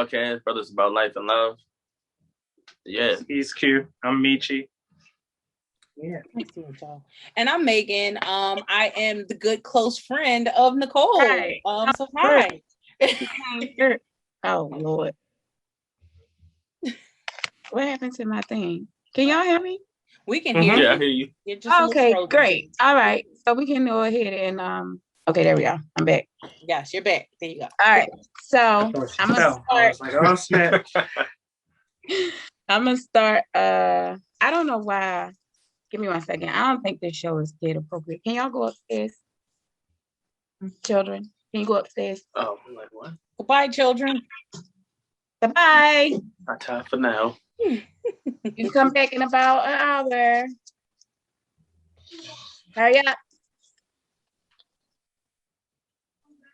podcast, Brothers About Life and Love. Yeah. He's Q. I'm Michi. Yeah. Nice to meet y'all. And I'm Megan. I am the good close friend of Nicole. Hi. So hi. Oh Lord. What happened to my thing? Can y'all hear me? We can hear you. Yeah, I hear you. Okay, great. All right. So we can go ahead and okay, there we go. I'm back. Yes, you're back. There you go. All right. So I'm gonna start. I was like, oh snap. I'm gonna start. I don't know why. Give me 1 second. I don't think this show is kid appropriate. Can y'all go upstairs? Children, can you go upstairs? Oh, I'm like, what? Goodbye, children. Goodbye. Not time for now. You come back in about an hour. Hurry up.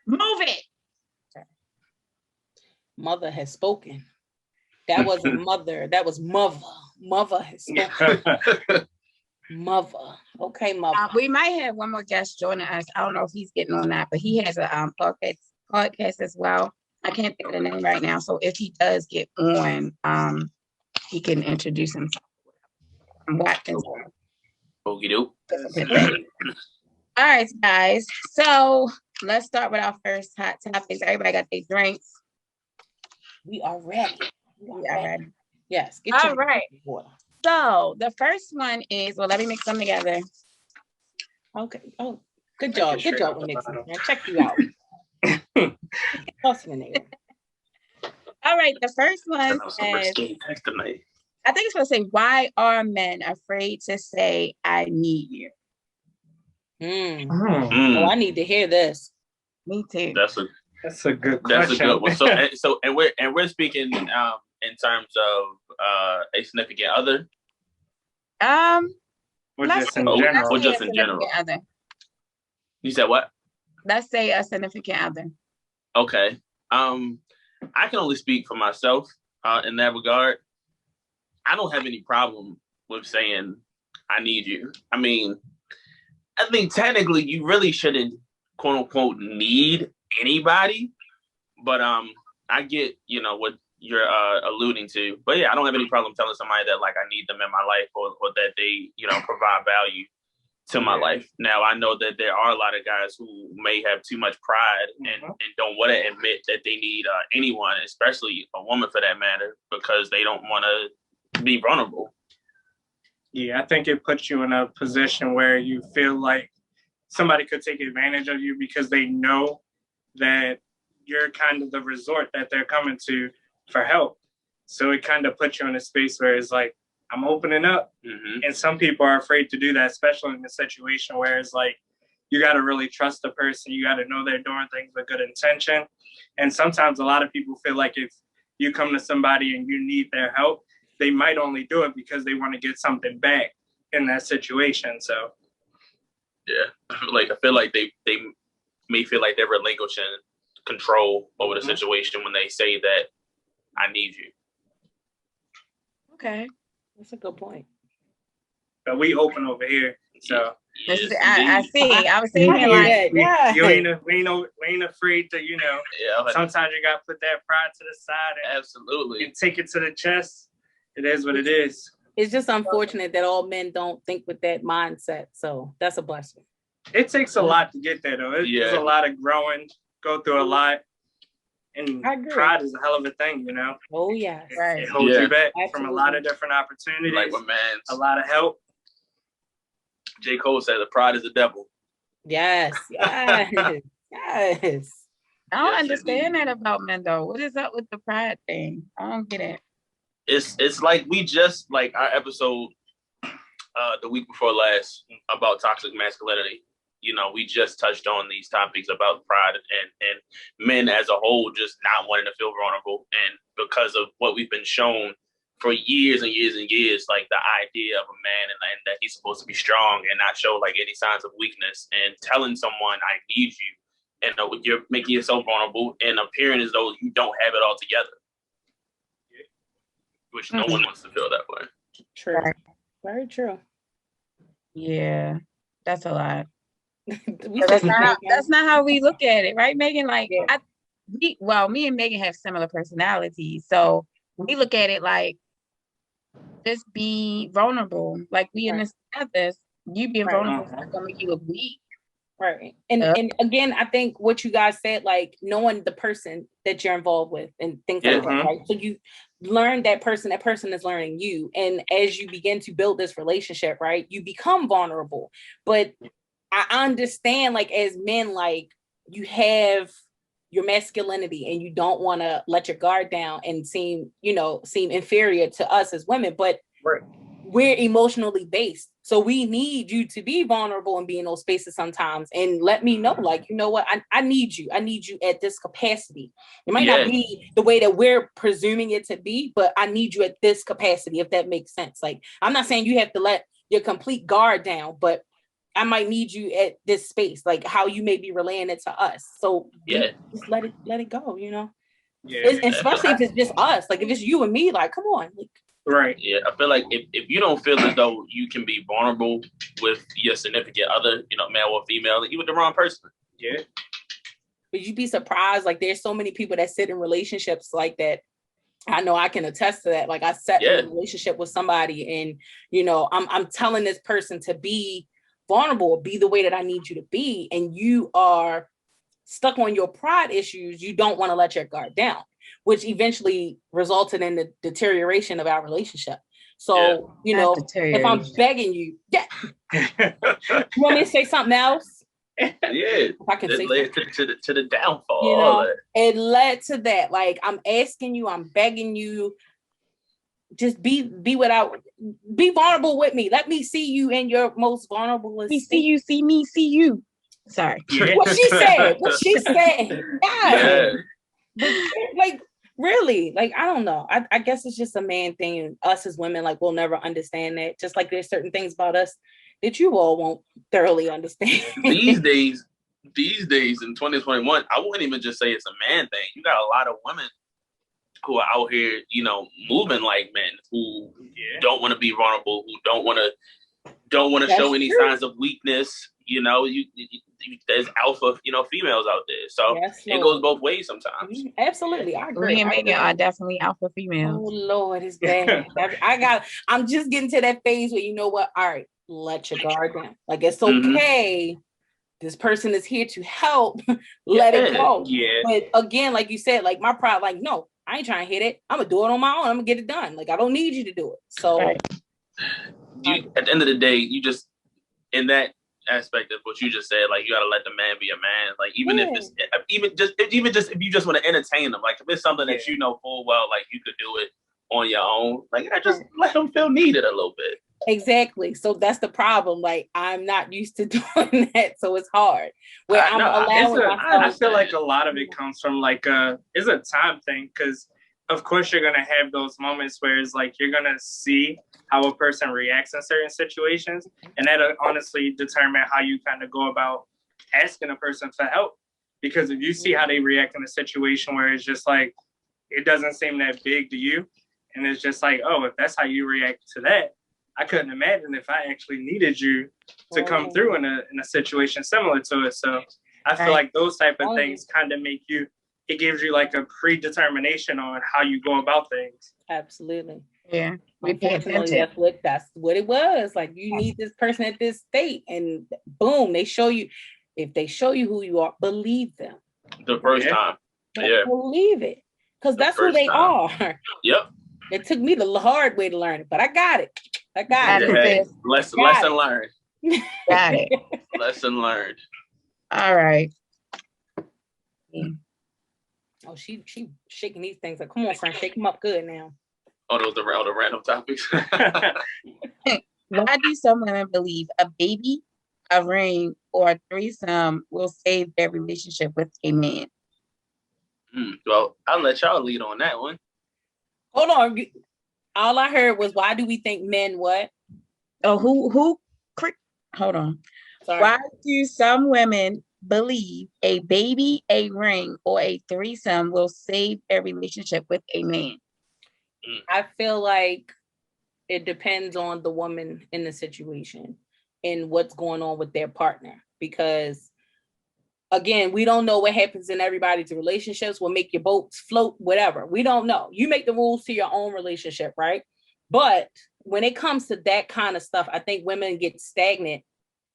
Move it. Mother has spoken. That wasn't mother. That was mother. Mother has spoken. Mother. Okay, mother. We might have one more guest joining us. I don't know if he's getting on that, but he has a podcast as well. I can't think of the name right now. So if he does get on, he can introduce himself. I'm watching. Okie doke. All right, guys. So let's start with our first hot topics. Everybody got their drinks. We are ready. We are ready. Yes. All right. Water. So the first one is, well, let me mix them together. Okay. Oh, good job. Good job with mixing. Now check you out. Tossing in there. All right. The first one is, I think it's going to say, why are men afraid to say, I need you? Oh, I need to hear this. Me too. That's a good question. That's a good one. So we're speaking in terms of a significant other. Or just in general. Or just in general. Other. You said what? Let's say a significant other. Okay. I can only speak for myself in that regard. I don't have any problem with saying I need you. I mean, I think technically you really shouldn't quote unquote need anybody, but I get what you're alluding to. But yeah, I don't have any problem telling somebody that like I need them in my life or that they provide value to my life. Now I know that there are a lot of guys who may have too much pride and don't want to admit that they need anyone, especially a woman for that matter, because they don't want to be vulnerable. Yeah, I think it puts you in a position where you feel like somebody could take advantage of you because they know that you're kind of the resort that they're coming to for help. So it kind of puts you in a space where it's like, I'm opening up. And some people are afraid to do that, especially in a situation where it's like, you got to really trust the person. You got to know they're doing things with good intention. And sometimes a lot of people feel like if you come to somebody and you need their help, they might only do it because they want to get something back in that situation. So, yeah, I feel like they may feel like they're relinquishing control over the situation when they say that I need you. Okay, that's a good point. But we open over here, so yes, I see. I was saying like, we ain't afraid to, sometimes you gotta put that pride to the side and absolutely and take it to the chest. It is what it is. It's just unfortunate that all men don't think with that mindset. So that's a blessing. It takes a lot to get there, though. There's a lot of growing, go through a lot. And pride is a hell of a thing, Oh, yeah. Right. It holds you back from a lot of different opportunities. Like my man. A lot of help. J. Cole said the pride is the devil. Yes. Yes. Yes. I don't understand that about men, though. What is up with the pride thing? I don't get it. It's like we just like our episode the week before last about toxic masculinity. We just touched on these topics about pride and men as a whole just not wanting to feel vulnerable. And because of what we've been shown for years and years and years, like the idea of a man and that he's supposed to be strong and not show like any signs of weakness, and telling someone I need you, and you're making yourself vulnerable and appearing as though you don't have it all together. Which no one wants to feel that way. True. Very true. Yeah, that's a lot. That's not how we look at it, right, Megan? Like, me and Megan have similar personalities, so we look at it like just be vulnerable. Like we in this together. You being vulnerable is not gonna make you look weak. Right. And again, I think what you guys said, like knowing the person that you're involved with and things like that, right? So you learn that person is learning you. And as you begin to build this relationship, right, you become vulnerable. But I understand, like, as men, like, you have your masculinity and you don't want to let your guard down and seem inferior to us as women, but we're emotionally based. So we need you to be vulnerable and be in those spaces sometimes and let me know, like, you know what, I need you. I need you at this capacity. It might not be the way that we're presuming it to be, but I need you at this capacity, if that makes sense. Like, I'm not saying you have to let your complete guard down, but I might need you at this space, like how you may be relaying it to us. So just let it go, you know? Especially if it's just us. Like if it's you and me, like, come on. Like, right. Yeah, I feel like if you don't feel as though you can be vulnerable with your significant other, male or female, you with the wrong person. Yeah. But you'd be surprised. Like there's so many people that sit in relationships like that. I know I can attest to that. Like I sat in a relationship with somebody and, I'm telling this person to be vulnerable, be the way that I need you to be. And you are stuck on your pride issues. You don't want to let your guard down, which eventually resulted in the deterioration of our relationship. So, if I'm begging you, you want me to say something else? If I can say led to the downfall. It led to that. Like, I'm asking you, I'm begging you, just be vulnerable with me. Let me see you in your most vulnerable. We see you, see me, see you. Sorry. What she said. Yeah. But like, really, like, I don't know. I guess it's just a man thing. And us as women, like, we'll never understand that. Just like there's certain things about us that you all won't thoroughly understand. These days in 2021, I wouldn't even just say it's a man thing. You got a lot of women who are out here, moving like men, who don't want to be vulnerable, who don't want to show any signs of weakness. There's alpha, females out there. So it goes both ways sometimes. Absolutely. I agree. Me and Megan are definitely alpha females. Oh Lord, it's bad. I'm just getting to that phase where, you know what? All right, let your guard down. Like, it's okay. This person is here to help. Let it go. Yeah. But again, like you said, like my pride, like, no, I ain't trying to hit it. I'm gonna do it on my own. I'm gonna get it done. Like, I don't need you to do it. So at the end of the day, you just, in that aspect of what you just said, like, you gotta let the man be a man. Like, even if it's if you just want to entertain them, like if it's something that you know full well, like you could do it on your own, like, just let them feel needed a little bit. Exactly. So that's the problem. Like, I'm not used to doing that, so it's hard. Where I'm allowing myself. I feel like a lot of it comes from it's a time thing, because of course you're gonna have those moments where it's like you're gonna see how a person reacts in certain situations, and that'll honestly determine how you kind of go about asking a person for help. Because if you see how they react in a situation where it's just like it doesn't seem that big to you, and it's just like, oh, if that's how you react to that, I couldn't imagine if I actually needed you to come through in a situation similar to it. So I feel like those type of things kind of make you, it gives you like a predetermination on how you go about things. Absolutely. Yeah. Unfortunately, that's what it was. Like, you need this person at this state, and boom, they show you. If they show you who you are, believe them. The first time. Yeah. Believe it. Because that's who they are. Yep. It took me the hard way to learn it, but I got it. Hey, lesson learned. Got it. Lesson learned. All right. Oh, she shaking these things. Like, come on, friend, shake them up good now. Oh, those are all the random topics. Why do some women believe a baby, a ring, or a threesome will save their relationship with a man? Well, I'll let y'all lead on that one. Hold on. All I heard was, why do we think men what? Oh, hold on. Sorry. Why do some women believe a baby, a ring, or a threesome will save a relationship with a man? I feel like it depends on the woman in the situation and what's going on with their partner. Because Again, we don't know what happens in everybody's relationships, will make your boats float, whatever. We don't know. You make the rules to your own relationship, right? But when it comes to that kind of stuff, I think women get stagnant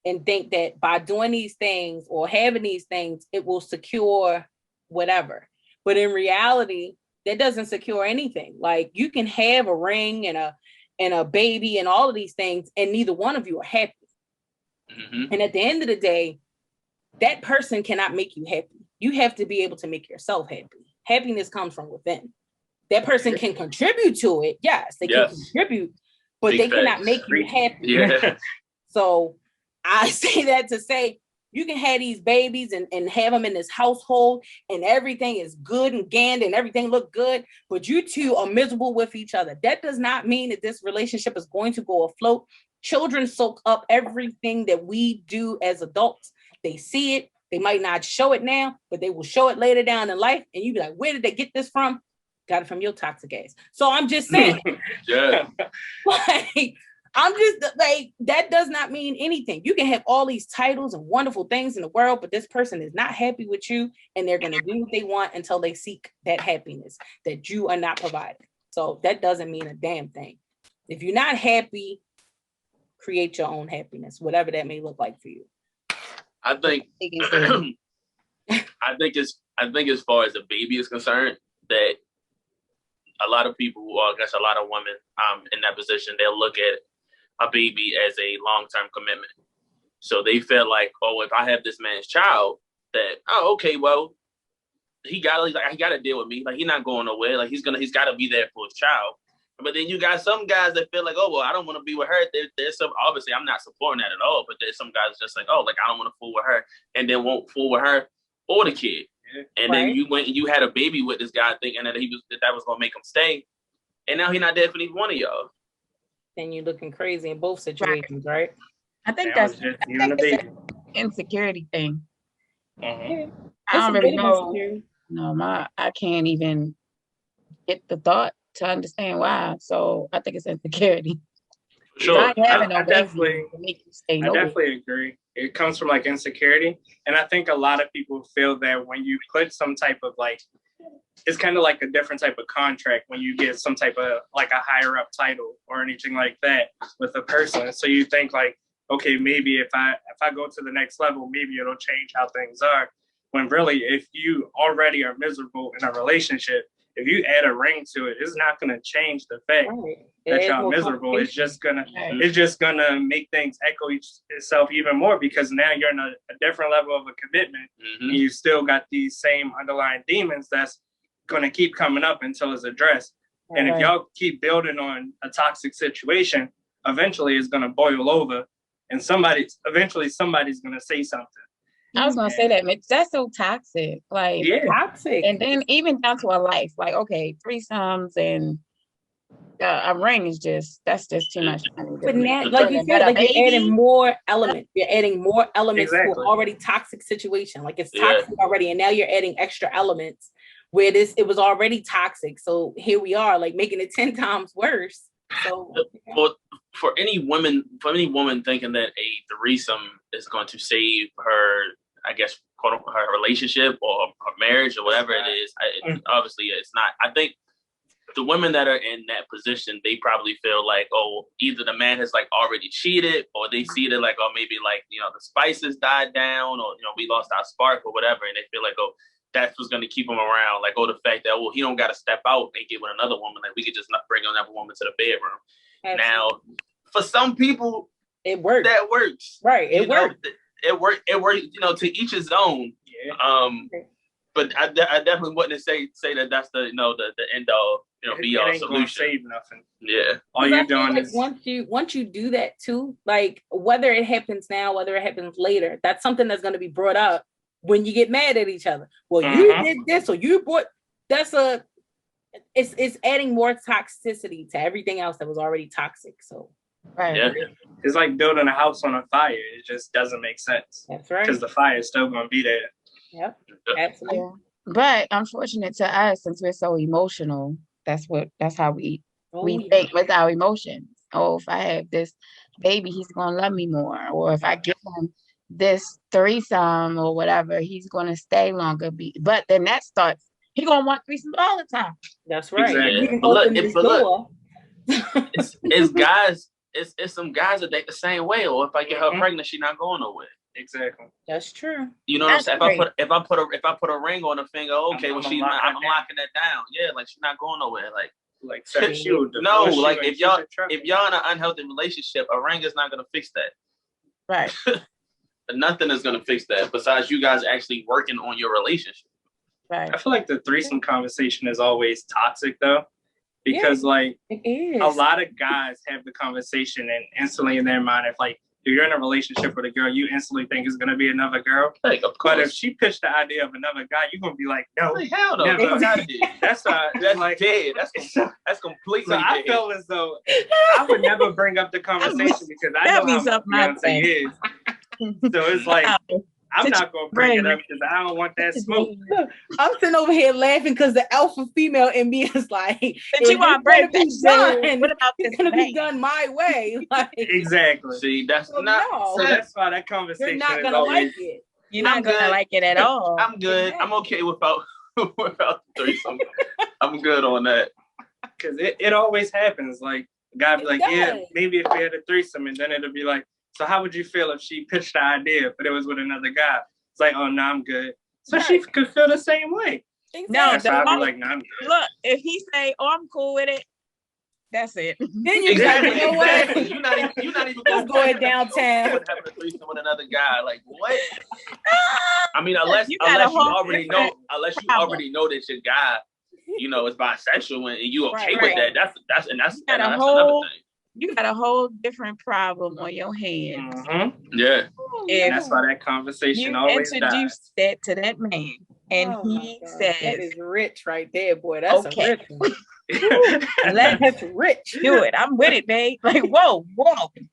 and think that by doing these things or having these things, it will secure whatever. But in reality, that doesn't secure anything. Like, you can have a ring and a baby and all of these things, and neither one of you are happy. Mm-hmm. And at the end of the day, that person cannot make you happy. You have to be able to make yourself happy. Happiness comes from within. That person can contribute to it. Yes, they can contribute, but they cannot make you happy. Yeah. So I say that to say, you can have these babies and have them in this household and everything is good and ganned and everything look good, but you two are miserable with each other. That does not mean that this relationship is going to go afloat. Children soak up everything that we do as adults. They see it. They might not show it now, but they will show it later down in life. And you be like, where did they get this from? Got it from your toxic ass. So I'm just saying. Yeah. Like, I'm just like, that does not mean anything. You can have all these titles and wonderful things in the world, but this person is not happy with you, and they're going to do what they want until they seek that happiness that you are not providing. So that doesn't mean a damn thing. If you're not happy, create your own happiness, whatever that may look like for you. I think as far as the baby is concerned, that a lot of people, or I guess a lot of women in that position, they'll look at a baby as a long-term commitment. So they feel like, oh, if I have this man's child, that, oh, okay, well, he got to deal with me. Like, he's not going nowhere. Like, he's got to be there for his child. But then you got some guys that feel like, oh, well, I don't want to be with her. There's some, obviously, I'm not supporting that at all, but there's some guys just like, oh, like, I don't want to fool with her, and then won't fool with her or the kid. And then you went and you had a baby with this guy thinking that that was going to make him stay. And now he's not there for neither one of y'all. Then you're looking crazy in both situations, right? I think that's an insecurity thing. Mm-hmm. I don't really know. No, I can't even get the thought to understand why. So I think it's insecurity. Sure. I definitely agree. It comes from like insecurity. And I think a lot of people feel that when you put some type of like, it's kind of like a different type of contract when you get some type of like a higher up title or anything like that with a person. So you think like, okay, maybe if I go to the next level, maybe it'll change how things are. When really, if you already are miserable in a relationship, if you add a ring to it, it's not going to change the fact that y'all miserable. It's just gonna make things echo itself even more, because now you're in a different level of a commitment, and you still got these same underlying demons that's going to keep coming up until it's addressed. And if y'all keep building on a toxic situation, eventually it's going to boil over, and somebody's going to say something. I was gonna say that, Mitch. That's so toxic. Like, toxic. And then even down to a life, like, okay, threesomes and a ring is that's just too much. But now, like you said, like you're adding more elements. You're adding more elements to an already toxic situation. Like, it's toxic already, and now you're adding extra elements where it was already toxic. So here we are, like, making it 10 times worse. So for any woman thinking that a threesome is going to save her, I guess, quote unquote, her relationship or her marriage or whatever it is, obviously it's not. I think the women that are in that position, they probably feel like, oh, either the man has like already cheated, or they see that like, oh, maybe like, you know, the spices died down, or, you know, we lost our spark or whatever, and they feel like, oh, that's what's going to keep him around. Like, oh, the fact that, well, he don't got to step out and get with another woman. Like, we could just not bring another woman to the bedroom. Absolutely. Now, for some people, it works. That works, right? It works. It works. You know, to each his own. Yeah. But I definitely wouldn't say that that's the end all, be all solution. Save nothing. Yeah. All you're doing is once you do that too, like whether it happens now, whether it happens later, that's something that's going to be brought up when you get mad at each other. Well, you did this, or you brought. It's adding more toxicity to everything else that was already toxic. So. Right. Yeah. It's like building a house on a fire. It just doesn't make sense. That's right. Because the fire is still going to be there. Yep. Absolutely. Yeah. But unfortunate to us, since we're so emotional, that's how we think with our emotions. Oh, if I have this baby, he's gonna love me more. Or if I give him this threesome or whatever, he's going to stay longer. But then that starts, he's going to want threesomes all the time. That's right. Exactly. You can open this door. It's guys. It's some guys that date the same way. Or if I get her pregnant, she's not going nowhere. Exactly. That's true. You know what I'm saying? If I put a ring on her finger, okay, I'm locking that down. Yeah, like she's not going nowhere. Like no, like if y'all in an unhealthy relationship, a ring is not gonna fix that. Right. Nothing is gonna fix that besides you guys actually working on your relationship. Right. I feel like the threesome conversation is always toxic though. Because like a lot of guys have the conversation and instantly in their mind, if like if you're in a relationship with a girl, you instantly think it's gonna be another girl. Like, of course. But if she pitched the idea of another guy, you're gonna be like, no, like, hell no, never. That's like dead. That's completely. So I feel as though I would never bring up the conversation because I know how Beyonce is. So it's like I'm not gonna bring it up because I don't want that smoke. I'm sitting over here laughing because the alpha female in me is like, but you want to break that. What about this? It's gonna be done my way. Like, exactly. See, that's so not. No. So that's why that conversation. You're not gonna like it. You're not gonna like it at all. I'm good. Exactly. I'm okay without the threesome. I'm good on that. Because it always happens. Like a guy be like, yeah, maybe if we had a threesome, and then it'll be like, so how would you feel if she pitched the idea, but it was with another guy? It's like, oh, no, I'm good. So she could feel the same way. Exactly. No, that's why I'd be like, no, I'm good. Look, if he say, oh, I'm cool with it, that's it. Then you exactly. You know what? You're not even just going downtown. Having a threesome with another guy, like what? I mean, unless you already know that your guy, you know, is bisexual and you okay with that. That's another thing. You got a whole different problem on your hands. Mm-hmm. Yeah. And that's why that conversation always introduced that to that man. And he says, that is rich right there, boy. That's a rich one. That's rich. Do it. I'm with it, babe. Like, whoa.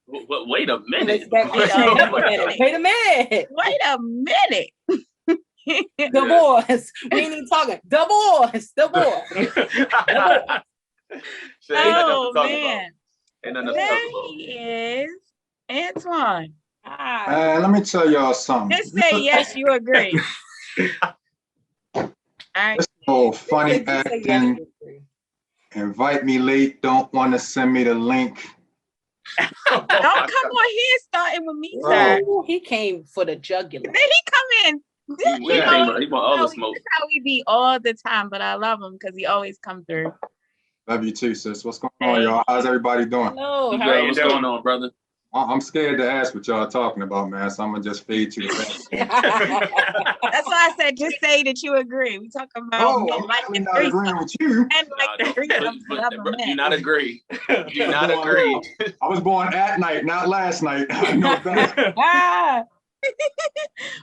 Wait a minute. Wait a minute. Divorce. We ain't even talking. Divorce. Oh, man. There he is. Antoine. Let me tell y'all something. Just say yes, you agree. All right. This whole funny acting, invite me late, don't want to send me the link. Don't come on here starting with me, sir. He came for the jugular. Then he come in. He want all the smoke. That's how we be all the time, but I love him because he always come through. Love you too, sis. What's going on, y'all? How's everybody doing? Hello. What's going on, brother? I'm scared to ask what y'all talking about, man. So I'm gonna just fade to the back. That's why I said just say that you agree. We talk about I'm not agreeing with you. Do not agree. Do not agree. I was born at night, not last night. I know that.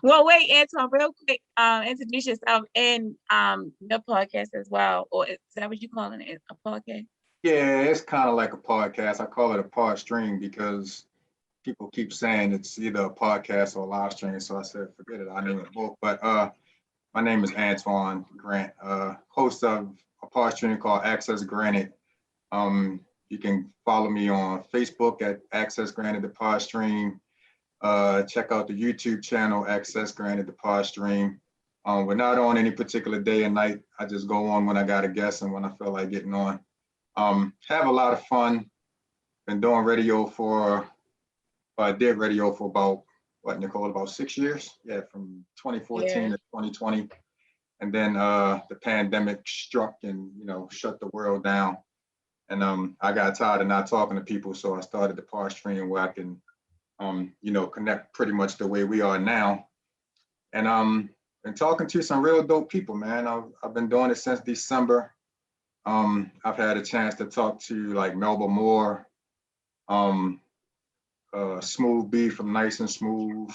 Well, wait, Antoine, real quick, introduce yourself and your podcast as well. Or is that what you calling it? A podcast? Yeah, it's kind of like a podcast. I call it a pod stream because people keep saying it's either a podcast or a live stream. So I said, forget it. I name it both. But my name is Antoine Grant, host of a pod stream called Access Granted. You can follow me on Facebook at Access Granted the pod stream. Check out the YouTube channel, Access Granted the pod stream. We're not on any particular day and night. I just go on when I got a guest and when I feel like getting on. Have a lot of fun. Been doing radio did radio for about, about 6 years? Yeah, from 2014 to 2020. And then the pandemic struck and, shut the world down. And I got tired of not talking to people. So I started the pod stream where I can connect pretty much the way we are now. And been talking to some real dope people, man. I've been doing it since December. I've had a chance to talk to like Melba Moore, Smooth B from Nice and Smooth,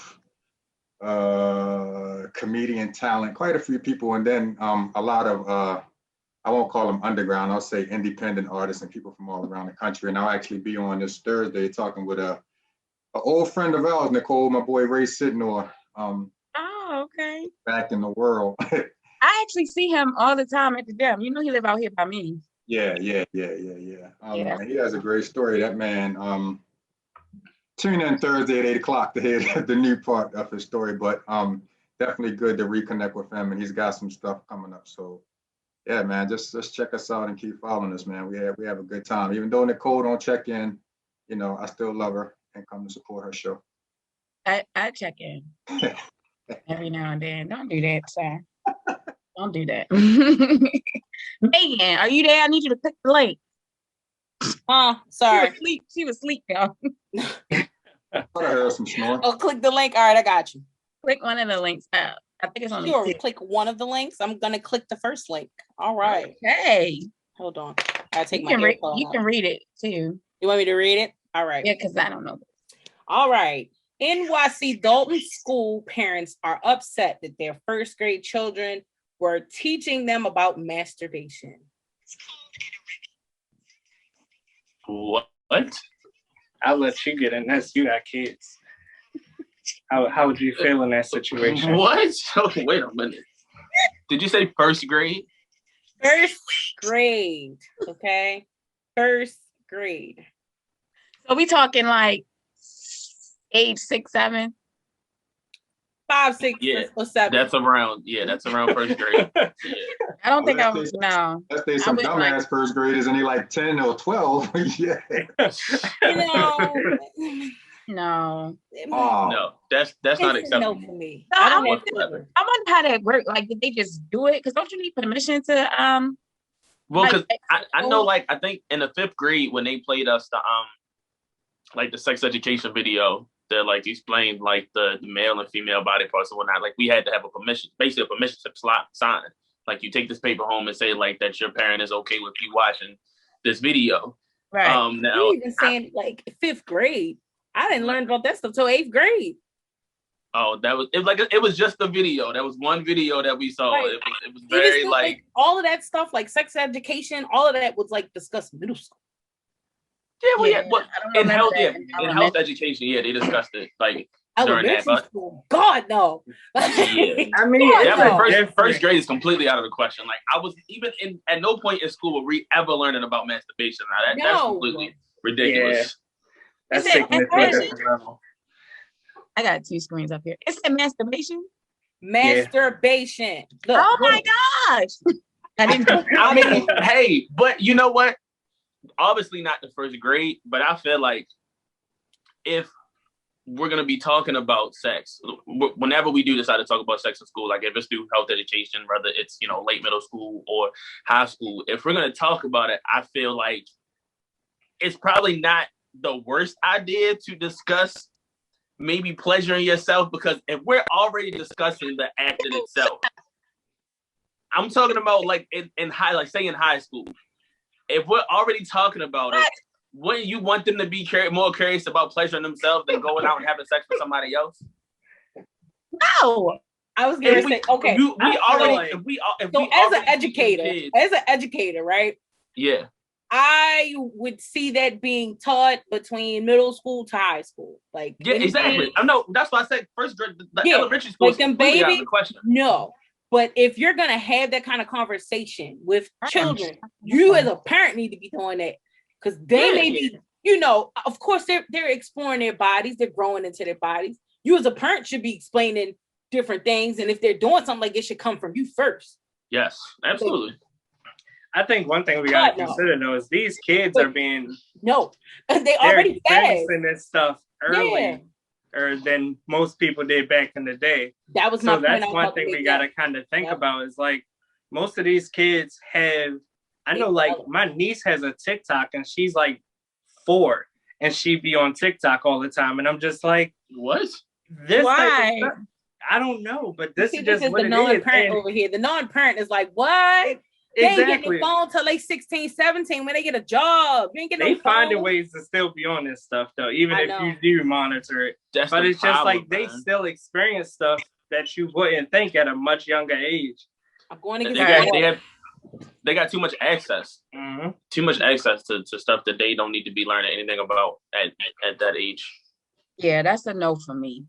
comedian talent, quite a few people. And then a lot of, I won't call them underground, I'll say independent artists and people from all around the country. And I'll actually be on this Thursday talking with an old friend of ours, Nicole, my boy Ray Sidnor. Oh, okay. Back in the world. I actually see him all the time at the gym. You know he live out here by me. Yeah. He has a great story. That man, tune in Thursday at 8 o'clock to hear the new part of his story. But definitely good to reconnect with him, and he's got some stuff coming up. So yeah, man, just check us out and keep following us, man. We have a good time. Even though Nicole don't check in, you know, I still love her and come to support her show. I check in every now and then. Don't do that, sir. Don't do that. Megan, are you there? I need you to click the link. Oh, sorry. She was asleep, y'all. I heard some snoring. Oh, click the link. All right, I got you. Click one of the links. I think it's on Sure, click one of the links. I'm gonna click the first link. All right. Hey, hold on. I take you my can earphone out. read it too. You want me to read it? All right. Yeah, because I don't know. All right. NYC Dalton school parents are upset that their first grade children were teaching them about masturbation. What? I'll let you get in this. You got kids. How would you feel in that situation? What? Okay, wait a minute. Did you say first grade? First grade. Okay. First grade. So we talking like age 6, 7? 5, 6, Yeah, or 7. That's around first grade. Yeah. I don't think I was no. Let's say some dumbass first graders and they like 10 or 12. Yeah. You know. No. Oh. No, that's not acceptable. No for me. No, I don't whatsoever. I wonder how that worked. Like, did they just do it? Because don't you need permission to Well, because like, I know, like, I think in the 5th grade when they played us the like the sex education video that like explained like the male and female body parts and whatnot, like we had to have a permission slip sign. Like you take this paper home and say like that your parent is okay with you watching this video. right. Now You even saying like 5th grade. I didn't learn about that stuff till 8th grade. Oh, it was just a video. That was one video that we saw. Right. It was very still, like all of that stuff, like sex education, all of that was like discussed in middle school. In health education, they discussed it like during that. But school, God no. Yeah. I mean, first grade is completely out of the question. Like I was even at no point in school were we ever learning about masturbation. Now that's completely ridiculous. Yeah. That's taking it to a different level. I got 2 screens up here. It's the masturbation. Masturbation. Look, oh my gosh. I didn't. I mean, hey, but you know what? Obviously not the first grade, but I feel like if we're going to be talking about sex, whenever we do decide to talk about sex in school, like if it's through health education, whether it's, you know, late middle school or high school, if we're going to talk about it, I feel like it's probably not the worst idea to discuss maybe pleasuring yourself, because if we're already discussing the act in itself, I'm talking about like in high school. If we're already talking about it, wouldn't you want them to be more curious about pleasuring themselves than going out and having sex with somebody else? No. I was going to say, okay. As an educator, right? Yeah. I would see that being taught between middle school to high school. Like, yeah, exactly. I know. That's why I said first grade, the elementary school like them baby. No. But if you're going to have that kind of conversation with children, you as a parent need to be doing that, because they may be, you know, of course they're exploring their bodies. They're growing into their bodies. You as a parent should be explaining different things. And if they're doing something, like it should come from you first. Yes, absolutely. I think one thing we got to consider though is these kids are being they already experiencing this stuff early. Or than most people did back in the day. That was my point. That's one thing we got to kind of think about is like most of these kids have, I know like my niece has a TikTok and she's like 4 and she be on TikTok all the time. And I'm just like, what? Why? I don't know, but this is just what the it non-parent is. Over here. The non-parent is like, what? They ain't getting the phone till they 16, 17 when they get a job. You ain't getting no phone. Finding ways to still be on this stuff though, even if you do monitor it. But it's just like they still experience stuff that you wouldn't think at a much younger age. I'm going to get they got too much access. Mm-hmm. Too much access to stuff that they don't need to be learning anything about at that age. Yeah, that's a no for me.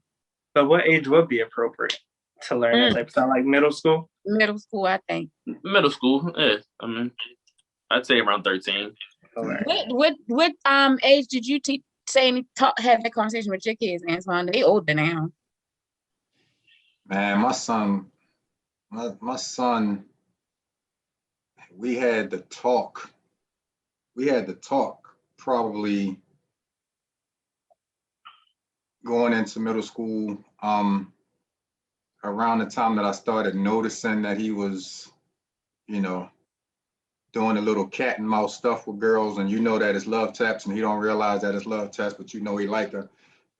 But what age would be appropriate to learn that type of stuff? Like middle school? Middle school, I think. Middle school, yeah. I mean, I'd say around 13. What age did you have that conversation with your kids, Antoine? They older now. Man, my son, we had to talk. We had to talk probably going into middle school, around the time that I started noticing that he was, you know, doing a little cat and mouse stuff with girls, and you know that it's love taps, and he don't realize that it's love taps, but you know he like her.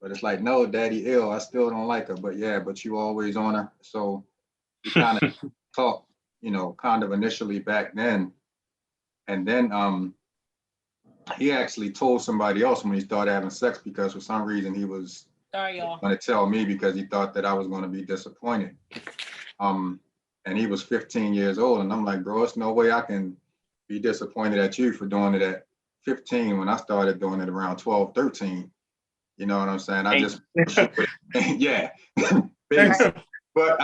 But it's like, no, daddy ill, I still don't like her, but yeah, but you always on her. So we kind of talked, kind of initially back then. And then he actually told somebody else when he started having sex, because for some reason he was Sorry, y'all. going to tell me because he thought that I was going to be disappointed. And he was 15 years old, and I'm like, bro, there's no way I can be disappointed at you for doing it at 15 when I started doing it around 12, 13. You know what I'm saying? I just, yeah. But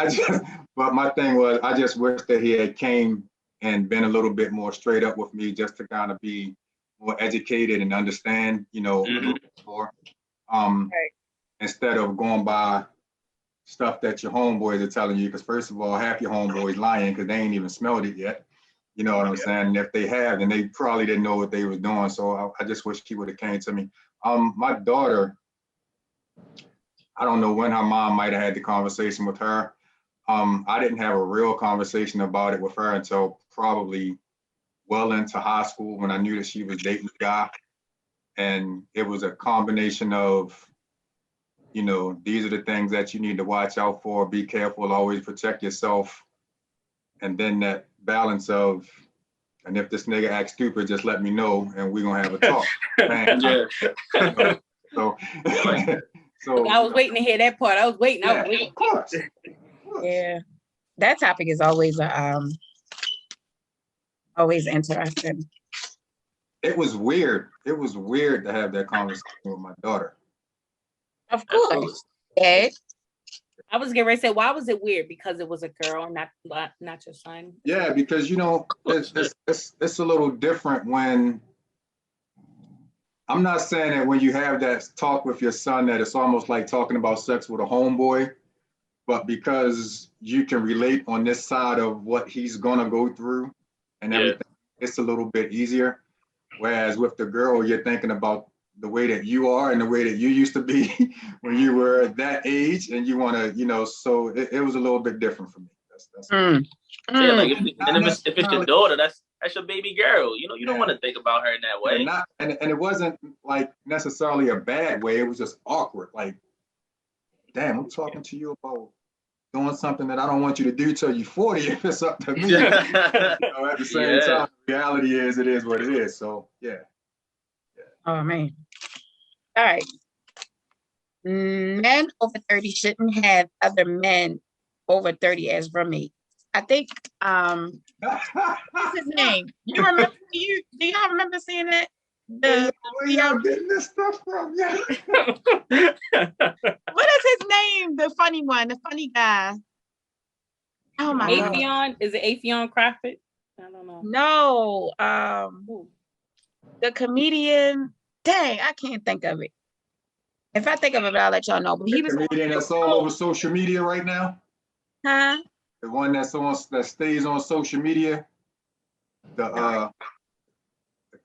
my thing was, I just wish that he had came and been a little bit more straight up with me, just to kind of be more educated and understand, a little bit more. Instead of going by stuff that your homeboys are telling you, because first of all, half your homeboys lying because they ain't even smelled it yet. You know what I'm saying? And if they have, then they probably didn't know what they was doing. So I just wish he would have came to me. My daughter, I don't know when her mom might have had the conversation with her. I didn't have a real conversation about it with her until probably well into high school, when I knew that she was dating a guy. And it was a combination of, these are the things that you need to watch out for, be careful, always protect yourself. And then that balance of, and if this nigga acts stupid, just let me know and we're gonna have a talk. Man, Yeah. So I was waiting to hear that part. I was waiting. Of course. Yeah, that topic is always always interesting. It was weird. It was weird to have that conversation with my daughter. Of course. Ed? I was getting ready to say, why was it weird? Because it was a girl, not your son. Yeah, because it's a little different when, I'm not saying that when you have that talk with your son that it's almost like talking about sex with a homeboy, but because you can relate on this side of what he's gonna go through and everything, it's a little bit easier. Whereas with the girl, you're thinking about the way that you are and the way that you used to be when you were that age, and you want to, so it was a little bit different for me. Yeah, like if it's your daughter, that's your baby girl. You don't want to think about her in that way. And it wasn't like necessarily a bad way. It was just awkward. Like, damn, I'm talking to you about doing something that I don't want you to do till you're 40 if it's up to me. At the same time, the reality is it is what it is. So yeah. Oh man. All right. Men over 30 shouldn't have other men over 30 as roommates. I think what's his name? You remember do y'all remember seeing that? Where y'all getting this stuff from? Yeah. What is his name? The funny one, the funny guy. Oh my God. Afion? Is it Afion Crawford? I don't know. No, the comedian. Dang, I can't think of it. If I think of it, I'll let y'all know. But he was the comedian that's all over social media right now. Huh? The one that stays on social media. The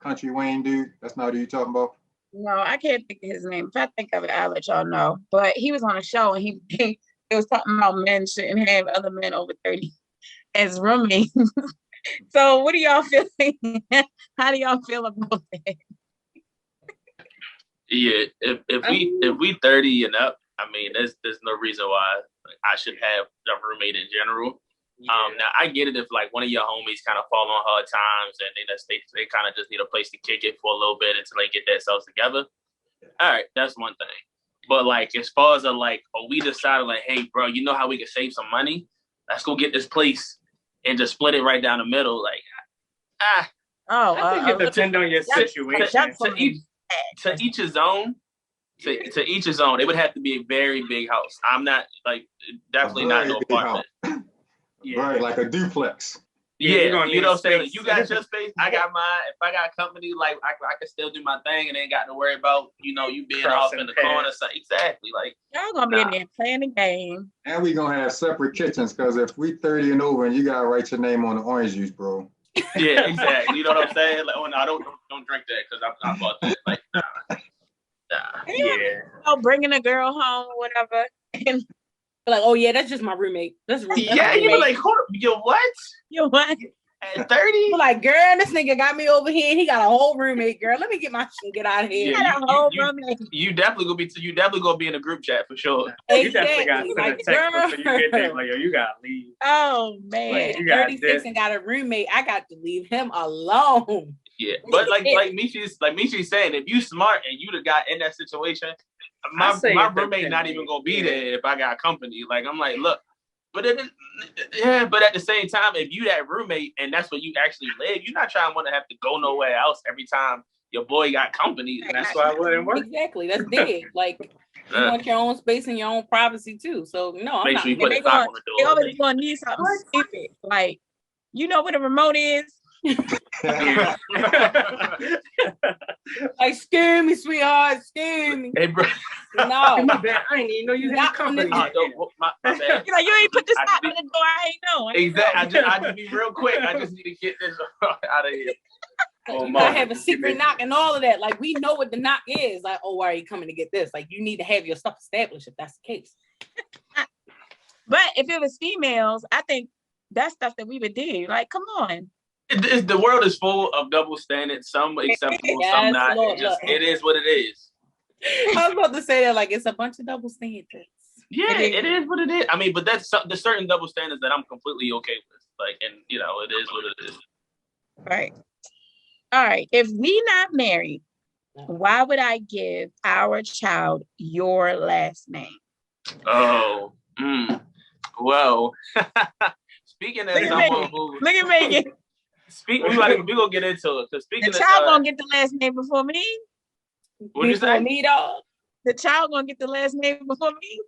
country Wayne dude. That's not who you talking about. No, I can't think of his name. If I think of it, I'll let y'all know. But he was on a show and he was talking about men shouldn't have other men over 30 as roommates. So what do y'all feel? How do y'all feel about that? Yeah, if we 30 and up, I mean, there's no reason why I should have a roommate in general. Yeah. Now I get it if like one of your homies kind of fall on hard times and they kind of just need a place to kick it for a little bit until they get themselves together. All right, that's one thing. But like as far as we decided like, hey, bro, you know how we can save some money? Let's go get this place and just split it right down the middle. Like, I think it depends on your situation. To each his own. To each his own. It would have to be a very big house. I'm not definitely not no apartment. Right, like a duplex. Yeah, you know what I'm saying? Like, you got your space, I got mine. If I got company, like I can still do my thing and ain't got to worry about, you being off in the corner. So exactly. Like y'all gonna be in there playing the game. And we gonna have separate kitchens because if we 30 and over and you gotta write your name on the orange juice, bro. Yeah, exactly. You know what I'm saying? Like, oh no, don't drink that because I'm about that. Like, nah. Yeah. Bringing a girl home or whatever. And like, oh yeah, that's just my roommate. That's yeah, you were like, hold up, yo, what? Yo, what? At 30? Like, girl, this nigga got me over here. He got a whole roommate, girl. Let me get my shit and get out of here. Yeah, you definitely gonna be in a group chat for sure. Exactly. You definitely got to send a text before you get there. Like, yo, you gotta leave. Oh man, like, 36 and got a roommate. I got to leave him alone. Yeah, but like Michi's saying, if you smart and you the guy in that situation, my roommate not even gonna be there if I got company. Like I'm like, look, but at the same time, if you that roommate and that's where you actually live, you're not trying to want to have to go nowhere else every time your boy got company. And that's why it wouldn't work. Exactly, that's dead. Like you want your own space and your own privacy too. So no, I'm not. Sure you put a knock on the door. They always gonna need something stupid, like you know what a remote is. Like scare me, sweetheart, scare me. Hey, bro. No, my bad. I didn't even know you had company. My bad. You're like, you ain't put this knock on the door. I ain't know. Exactly. I just be real quick. I just need to get this out of here. You gotta have a secret knock and all of that. Like we know what the knock is. Like, oh, why are you coming to get this? Like you need to have your stuff established if that's the case. But if it was females, I think that's stuff that we would do. Like, come on. The world is full of double standards. Some acceptable, some not. It is what it is. I was about to say that, like it's a bunch of double standards. Yeah, it is what it is. I mean, but that's the certain double standards that I'm completely okay with. Like, and it is what it is. Right. All right. If we not married, why would I give our child your last name? Oh, well. Speaking as someone who look at Megan. We gonna get into it. Speaking the child gonna get the last name before me. What you say? Me, dog. The child gonna get the last name before me.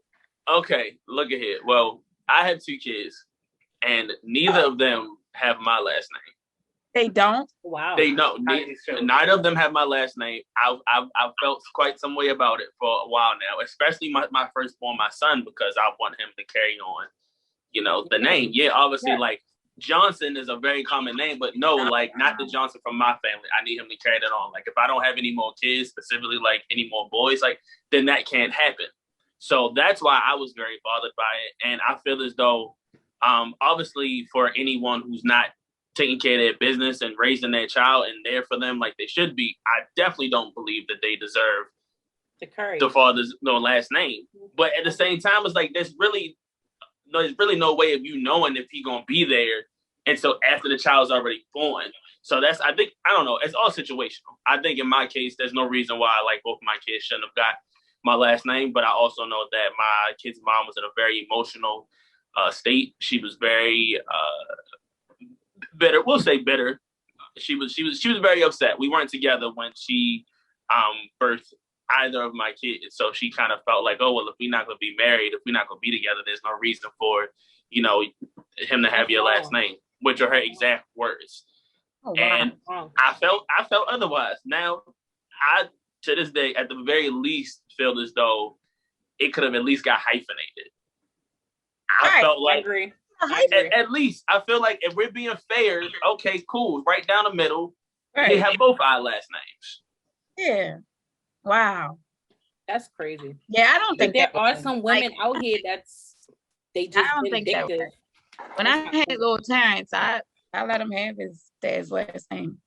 Okay, look at here. Well, I have 2 kids, and neither of them have my last name. They don't. Wow. They know. Neither of them have my last name. I've felt quite some way about it for a while now, especially my firstborn, my son, because I want him to carry on, the name. Yeah, obviously, like. Johnson is a very common name, but no, like not the Johnson from my family. I need him to carry that on. Like if I don't have any more kids, specifically like any more boys, like then that can't happen. So that's why I was very bothered by it. And I feel as though, obviously for anyone who's not taking care of their business and raising their child and there for them like they should be, I definitely don't believe that they deserve the father's last name. But at the same time, it's like there's really no way of you knowing if he's gonna be there until after the child's already born. So I don't know. It's all situational. I think in my case, there's no reason why like both my kids shouldn't have got my last name. But I also know that my kid's mom was in a very emotional state. She was very bitter. We'll say bitter. She was very upset. We weren't together when she birthed either of my kids. So she kind of felt like, oh, well, if we're not going to be married, if we're not going to be together, there's no reason for, him to have your last name, which are her exact words. Oh, wow. And I felt otherwise. Now, I, to this day, at the very least, feel as though it could have at least got hyphenated. I felt like, at least, I feel like if we're being fair, okay, cool, right down the middle, they have both our last names. Yeah. Wow. That's crazy. Yeah, I don't think there are some women out here they just I don't think that way. When I had little Terrence, I let him have his last name.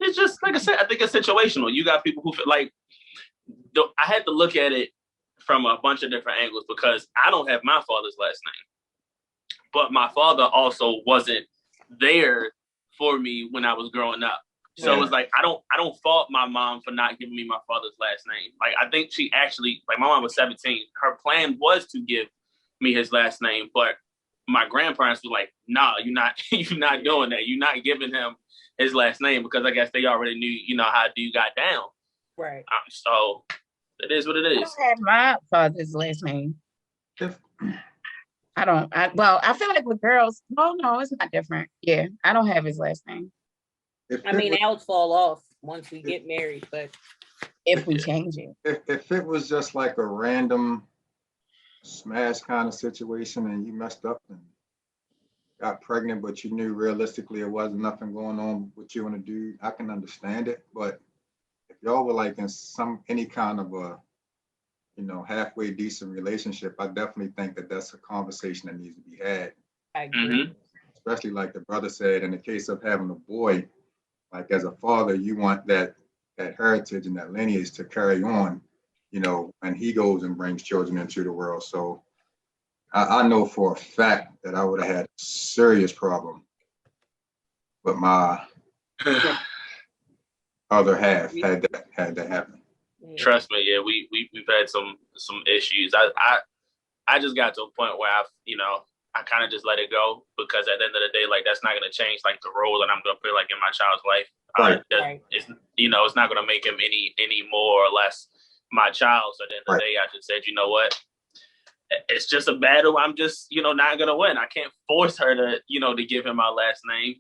It's just like I said, I think it's situational. You got people who feel like I had to look at it from a bunch of different angles because I don't have my father's last name. But my father also wasn't there for me when I was growing up. So it was like I don't fault my mom for not giving me my father's last name. Like I think she actually, like my mom was 17. Her plan was to give me his last name, but my grandparents were like, "Nah, you're not doing that. You're not giving him his last name because I guess they already knew, how you got down." Right. So it is what it is. I had my father's last name. I feel like with girls, no, it's not different. Yeah, I don't have his last name. I mean, L's fall off once we get married, but if we change it. If it was just like a random smash kind of situation and you messed up and got pregnant, but you knew realistically it wasn't nothing going on with you and a dude, I can understand it. But if y'all were like in any kind of a, halfway decent relationship, I definitely think that that's a conversation that needs to be had. I agree. Especially like the brother said, in the case of having a boy, like as a father, you want that heritage and that lineage to carry on, and he goes and brings children into the world. So I know for a fact that I would have had a serious problem with my other half had that happen. Trust me, yeah, we've had some issues. I just got to a point where I kind of just let it go, because at the end of the day, like, that's not going to change like the role that I'm going to play like in my child's life. Right. It's not going to make him any more or less my child. So at the end of the day, I just said, you know what? It's just a battle. I'm just, not going to win. I can't force her to, to give him my last name.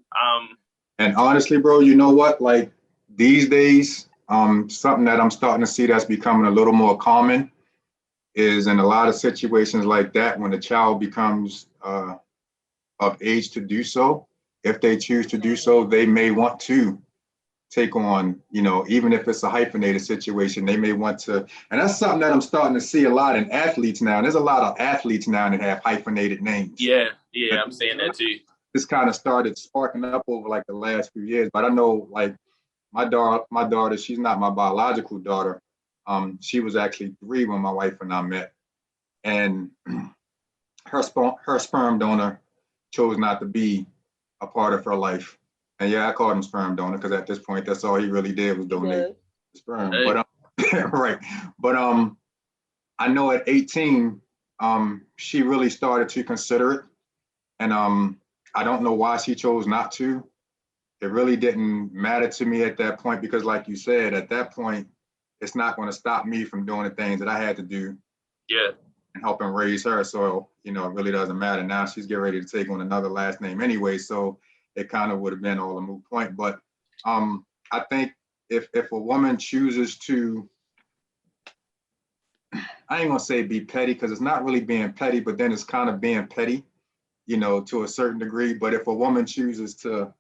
And honestly, bro, you know what? Like these days, something that I'm starting to see that's becoming a little more common is in a lot of situations like that, when the child becomes of age to do so, if they choose to do so, they may want to take on, even if it's a hyphenated situation, they may want to, and that's something that I'm starting to see a lot in athletes now. And there's a lot of athletes now that have hyphenated names. Yeah, I'm saying that too. This kind of started sparking up over like the last few years, but I know like my daughter, she's not my biological daughter. She was actually 3 when my wife and I met, and her sperm donor chose not to be a part of her life. And yeah, I called him sperm donor because at this point, that's all he really did was donate sperm. Hey. But right. But I know at 18, she really started to consider it, and I don't know why she chose not to. It really didn't matter to me at that point, because like you said, at that point, it's not going to stop me from doing the things that I had to do. Yeah. And helping raise her. So, it really doesn't matter. Now she's getting ready to take on another last name anyway. So it kind of would have been all a moot point. But I think if a woman chooses to, I ain't gonna say be petty, because it's not really being petty, but then it's kind of being petty, to a certain degree. But if a woman chooses to,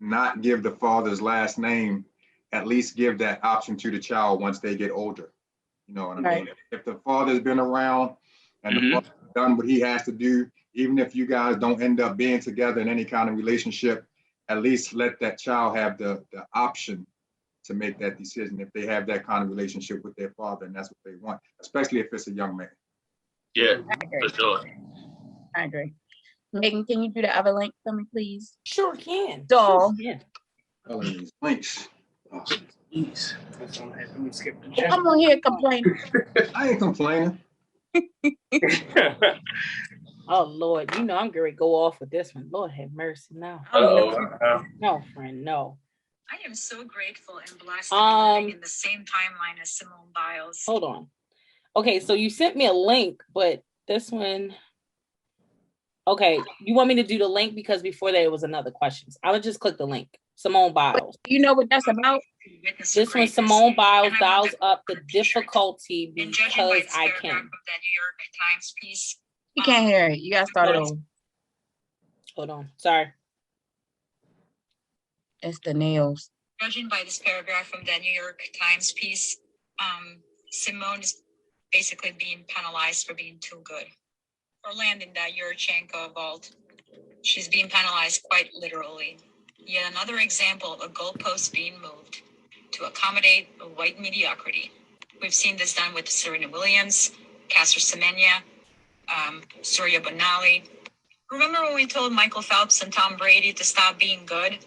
not give the father's last name, at least give that option to the child once they get older. You know what I mean? If the father's been around and the father's done what he has to do, even if you guys don't end up being together in any kind of relationship, at least let that child have the option to make that decision if they have that kind of relationship with their father and that's what they want, especially if it's a young man. Yeah, for sure. I agree. Megan, can you do the other link for me, please? Sure can. Doll. Yeah. These links. Oh, jeez. I'm on here complaining. I ain't complaining. Oh Lord, I'm gonna go off with this one. Lord have mercy. No. No, friend, no. I am so grateful and blessed to be living in the same timeline as Simone Biles. Hold on. Okay, so you sent me a link, but this one. Okay, you want me to do the link because before that it was another question. I would just click the link. Simone Biles. You know what that's about? This one, Simone Biles dials up the difficulty because I can. That New York Times piece. You can't hear it. You gotta start it over. Hold on. Sorry. It's the nails. Judging by this paragraph from the New York Times piece, Simone is basically being penalized for being too good. For landing that Yurchenko vault, she's being penalized quite literally. Yet another example of a goalpost being moved to accommodate a white mediocrity. We've seen this done with Serena Williams, Caster Semenya, Surya Bonali. Remember when we told Michael Phelps and Tom Brady to stop being good?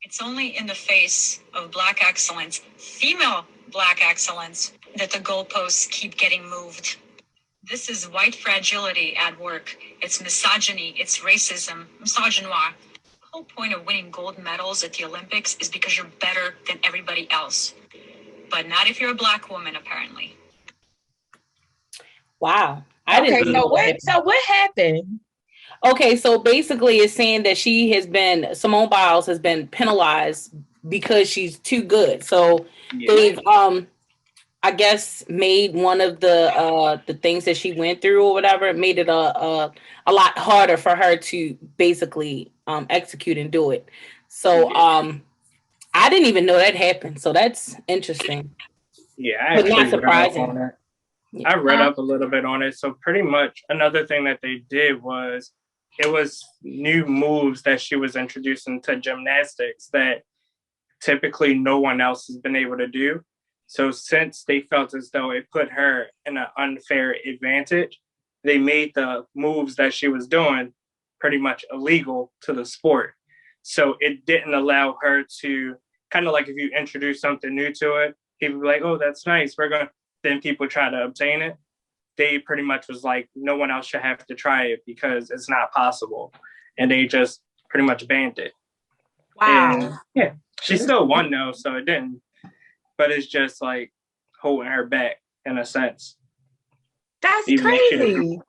It's only in the face of Black excellence, female Black excellence, that the goalposts keep getting moved. This is white fragility at work. It's misogyny, it's racism, misogynoir. The whole point of winning gold medals at the Olympics is because you're better than everybody else. But not if you're a Black woman, apparently. Wow. I Okay, didn't so know that. what happened? Okay, so basically it's saying that Simone Biles has been penalized because she's too good. So they've I guess made one of the things that she went through or whatever, made it a lot harder for her to basically execute and do it. So I didn't even know that happened. So that's interesting. Yeah, I But not actually read up on surprising. it. Yeah. I read up a little bit on it. So pretty much another thing that they did was it was new moves that she was introducing to gymnastics that typically no one else has been able to do. So since they felt as though it put her in an unfair advantage, they made the moves that she was doing pretty much illegal to the sport. So it didn't allow her to kind of like if you introduce something new to it, people be like, oh, that's nice. Then people try to obtain it. They pretty much was like, no one else should have to try it because it's not possible. And they just pretty much banned it. Wow. And yeah, she still won though, so it didn't. But it's just like holding her back in a sense. That's Even crazy.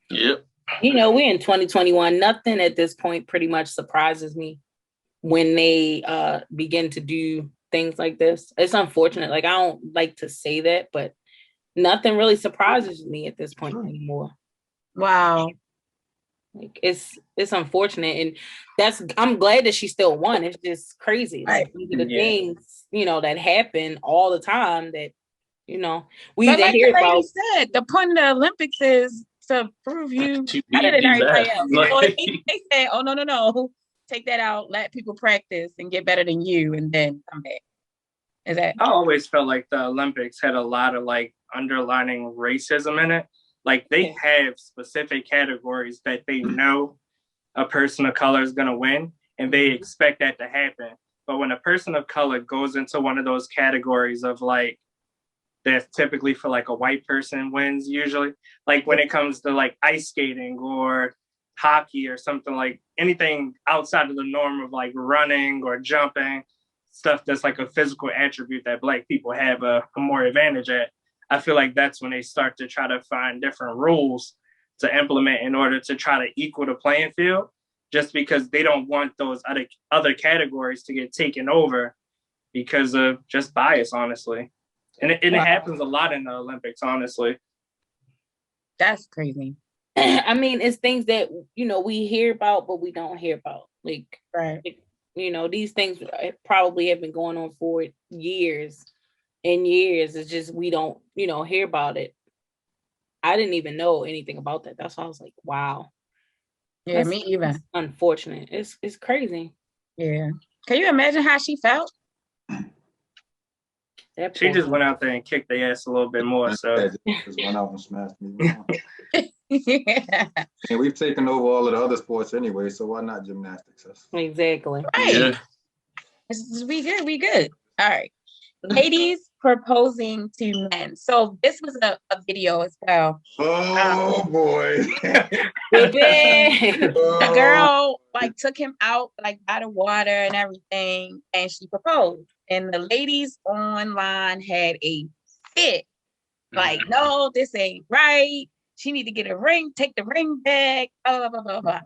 Yep. You know, we're in 2021. Nothing at this point pretty much surprises me when they begin to do things like this. It's unfortunate. Like I don't like to say that, but nothing really surprises me at this point anymore. Wow. Like it's unfortunate, and I'm glad that she still won. It's just crazy. Like these are the things, you know, that happen all the time that, you know, we But like hear the lady about. said, the point of the Olympics is to prove you To better than be everybody best. else. Like- So they said, oh no, take that out, let people practice and get better than you, and then come back. Is that? I always felt like the Olympics had a lot of like underlining racism in it. Like they have specific categories that they know a person of color is going to win, and they expect that to happen. But when a person of color goes into one of those categories of like, that's typically for like a white person wins usually, like when it comes to like ice skating or hockey or something, like anything outside of the norm of like running or jumping, stuff that's like a physical attribute that Black people have a more advantage at. I feel like that's when they start to try to find different rules to implement in order to try to equal the playing field, just because they don't want those other categories to get taken over because of just bias, honestly. And it happens a lot in the Olympics, honestly. That's crazy. I mean, it's things that, you know, we hear about, but we don't hear about. Like, you know, these things probably have been going on for years and years. It's just we don't, you know, hear about it. I didn't even know anything about that. That's why I was like, wow. Yeah, me either. Unfortunate. It's crazy. Yeah. Can you imagine how she felt? She just went out there and kicked their ass a little bit more. So just went out and smashed me. And we've taken over all of the other sports anyway, so why not gymnastics? Exactly. Right. Yeah. We good. All right. Ladies proposing to men. So this was a video as well. Oh boy. The girl like took him out like by the water and everything, and she proposed. And the ladies online had a fit. Like, no, this ain't right. She need to get a ring, take the ring back, blah, blah, blah, blah.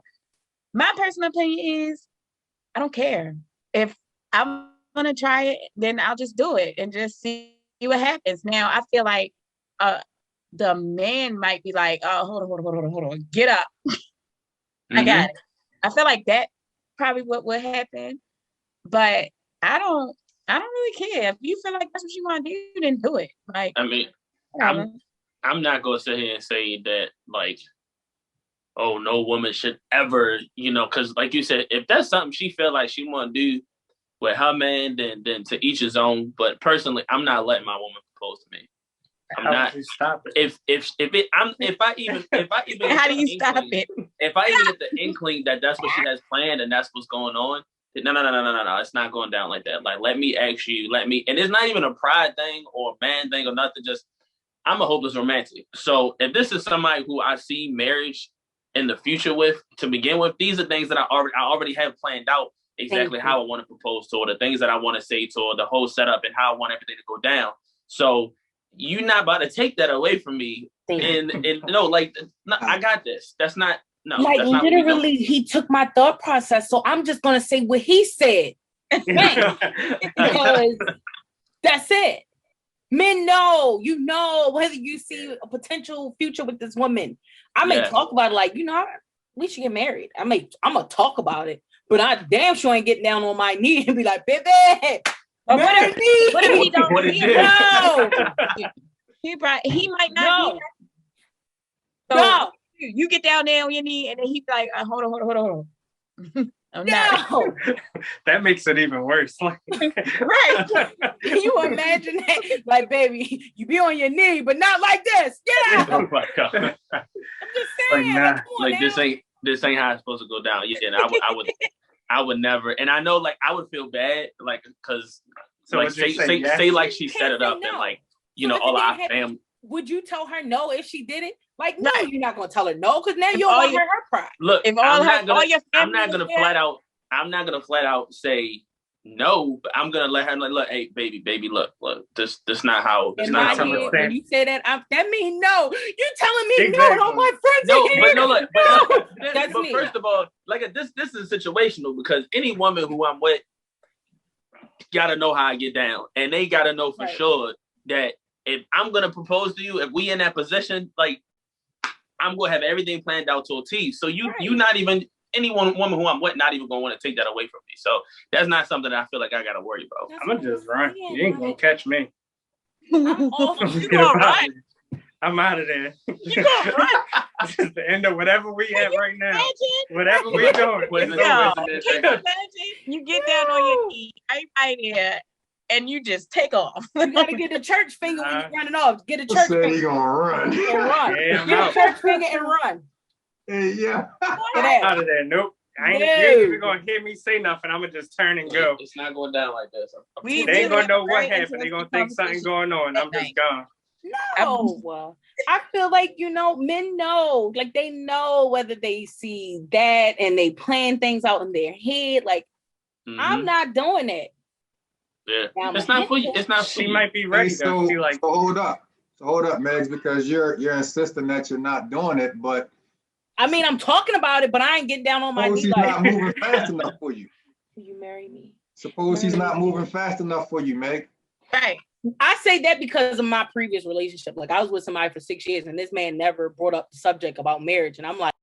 My personal opinion is I don't care. If I'm gonna try it, then I'll just do it and just see what happens. Now I feel like the man might be like, oh, hold on, get up. I got it. I feel like that probably what would happen, but I don't really care. If you feel like that's what you want to do, then do it. Like, I mean, I'm not gonna sit here and say that like, oh, no woman should ever, you know, because like you said, if that's something she feel like she want to do with her man, then to each his own. But personally, I'm not letting my woman propose to me. I'm not. Stop it. If I even how do you stop it? If I even get the inkling that that's what she has planned and that's what's going on, no, it's not going down like that. Like, let me ask you, and it's not even a pride thing or a man thing or nothing. Just I'm a hopeless romantic. So if this is somebody who I see marriage in the future with to begin with, these are things that I already have planned out exactly how I want to propose to her, the things that I want to say to her, the whole setup and how I want everything to go down. So you're not about to take that away from me And no, like, no, I got this. That's not, no. Like, that's not literally, he took my thought process. So I'm just going to say what he said. Because that's it. Men know, whether you see a potential future with this woman. I may talk about it like, we should get married. I'm going to talk about it. But I damn sure ain't getting down on my knee and be like, baby, what if he don't? What it did. No. He might not. No. You get down there on your knee, and then he's like, hold on. I'm not. That makes it even worse. Right. Can you imagine that? Like, baby, you be on your knee, but not like this. Get out. Oh my God. I'm just saying. Like, this ain't how it's supposed to go down. Yeah, and I would never. And I know, like, I would feel bad, like, because, so like, say like she set it up and, like, all our family. Would you tell her no if she did it? Like, no, you're not gonna tell her no, because now you're gonna hurt her pride. Look, I'm not gonna flat out say no, but I'm gonna let her like, look, hey, baby, look, this not how. This not how. When you say that, that means no. You telling me no, and all my friends are here. But no, look, that's but me. First of all, like, this is situational, because any woman who I'm with gotta know how I get down, and they gotta know for sure that if I'm gonna propose to you, if we in that position, like, I'm gonna have everything planned out to a T. So you not even woman who I'm with not even gonna want to take that away from me. So that's not something that I feel like I gotta worry about. I'm gonna just run. You ain't gonna catch me. I'm out of there. You gonna run. This is the end of whatever we have right now. Whatever we're doing. You get down on your knee, right there, and you just take off. You gotta get a church finger when you're running off. Get a church finger. He gonna run. And run. Get a church finger and run. Hey, yeah. Get out of there. Nope. You ain't even gonna hear me say nothing. I'm gonna just turn and go. It's not going down like this. They ain't gonna know what happened. They gonna think something going on. I'm just gone. No, I feel like, men know, like, they know whether they see that and they plan things out in their head. Like, I'm not doing it. Yeah, it's not for you. It's not. She might be ready. So hold up, Megs, because you're insisting that you're not doing it, but I mean, I'm talking about it, but I ain't getting down on my knees. Suppose he's not moving fast enough for you. Will you marry me? Suppose he's not moving fast enough for you, Meg. Right. I say that because of my previous relationship. Like, I was with somebody for 6 years, and this man never brought up the subject about marriage, and I'm like,